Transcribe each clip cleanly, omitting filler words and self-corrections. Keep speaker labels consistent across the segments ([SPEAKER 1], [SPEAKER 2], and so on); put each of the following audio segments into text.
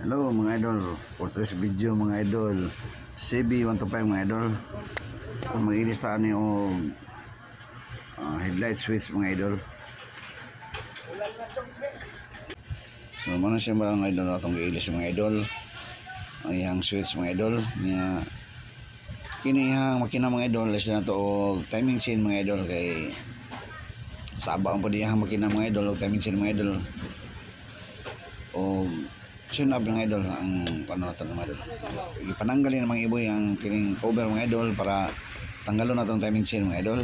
[SPEAKER 1] Hello mga idol, for today's video mga idol, CB125 mga idol. Kung mag-ilistaan niyo headlight switch mga idol. So mana siya mga idol atong giilis mga idol. Ang iyang switch mga idol niya kini yang makina mga idol less na to og timing chain mga idol kay sabang po diya makina mga idol og timing chain mga idol. O sunab ng idol ang panatan ng idol. Ipananggalin ng mga iboy ang kining cover mga idol para tanggalon natong timing chain mga idol.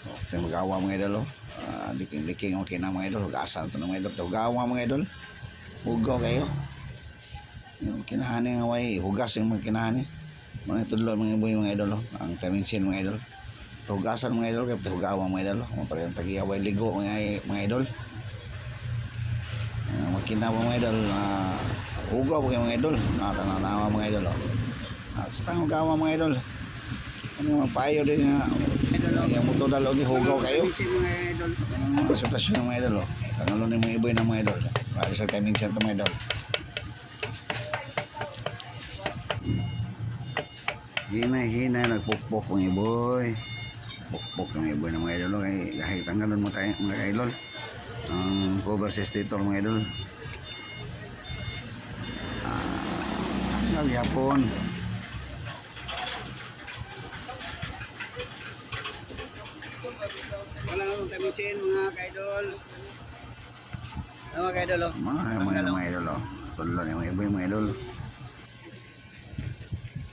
[SPEAKER 1] Okay, mag-awa mga idol. Liking okay na mga idol. Hugasan ito ng mga idol. Hugawa mga idol. Hugaw kayo. Yung kinahani nga way. Hugas yung mga kinahani. Mga tudlo mga iboy mga idol. Ang timing chain mga idol. Hugasan mga idol kaya hugawa mga idol. Parang tagiyaway ligo mga idol. Makina mga idol. Hugaw po kayo mga idol. Nakatanawa mga idol. Basta hugawa mga idol. Ano yung payo din nga. Yung motor dalo ni hugaw kayo. Konsultasyon mga idol. Tangalo ni mga iboy ng mga idol. Para sa timing chain mga idol. Hinay nagpukpok mga iboy. Pukpok ng iboy ng mga idol kay kahit tanggalon mo tayo mga idol ang cover stator mga idol naghihapon wala na itong timing chain mga ka-idol mga ka-idol mga idol tulo na mga iboy mga idol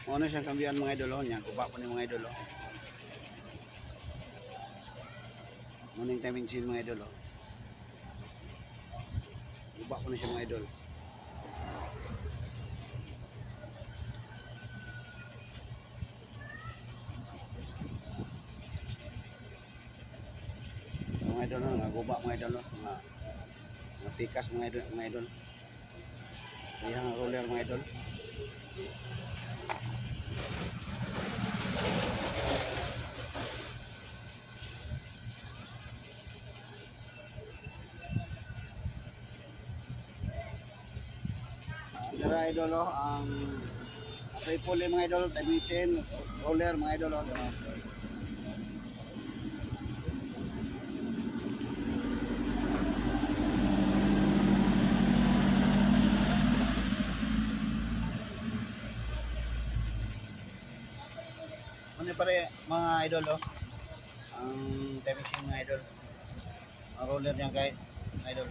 [SPEAKER 1] ano siyang kambiyan mga idol niya kupa po ni mga idol Morning timing chain mga idol Uba ko na siya mga idol mga idol nagaguba mga idol mga pikas mga idol sayang roller mga idol Dara idol ang atoy puli mga idol timing chain roller mga idol ano pare mga idol ang timing chain mga idol ang roller niya kay idol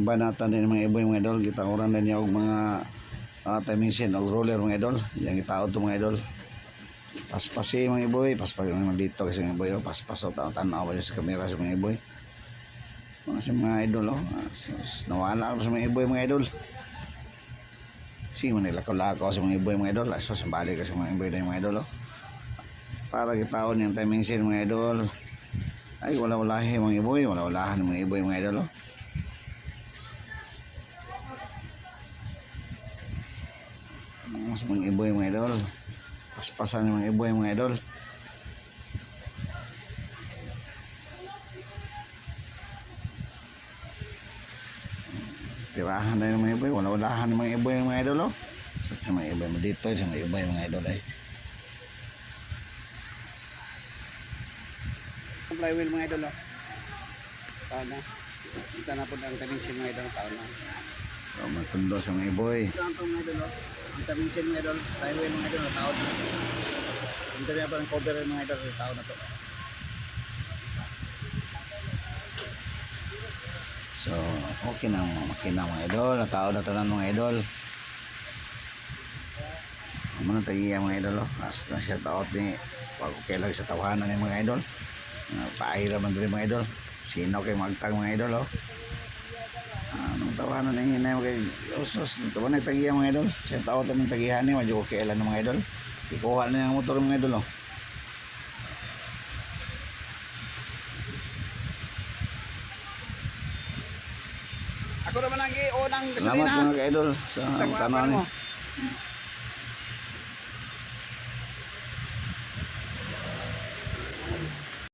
[SPEAKER 1] banatan din mga iboy mga idol gitakuran din niya og mga timing chain og roller mga idol yang itaod to mga idol paspasi mga iboy paspas mga dito kasi mga iboy paspas tanaw pa sa kamera sa mga iboy mga idol nawala sa mga iboy mga idol man nilakaw-lakaw sa mga iboy mga idol aso balik sa mga iboy na mga idol para gitaon yung timing chain mga idol ay wala-walahi mga iboy wala-walahan mga iboy mga idol mas mga iboy mga idol paspasan ng mga iboy mga idol tirahan na ng mga iboy wala-walahan ng mga iboy mga idol sa mga iboy dito sa mga iboy mga idol flywheel mga idol taon na kita na po ang timing chain mga idol taon na so magtundo sa mga iboy ito ang mga idol ang timing chain mga idol flywheel mga idol na taon na ito na po ang cover mga idol taon na to so okay na makina mga idol na taon na tanan mga idol muna tayo mga idol as na siya taot ni pag okay lang sa tawanan ni mga idol paahira man din mga idol sino kayo magtag mga idol anong tawanan na hinay mo kay usos tawanan na tagiya mga idol siya taot ng tagihan ni medyo okay lang mga idol ikuha na yung motor mga idol ako naman ang unang gasolina salamat mga ka idol sa tanong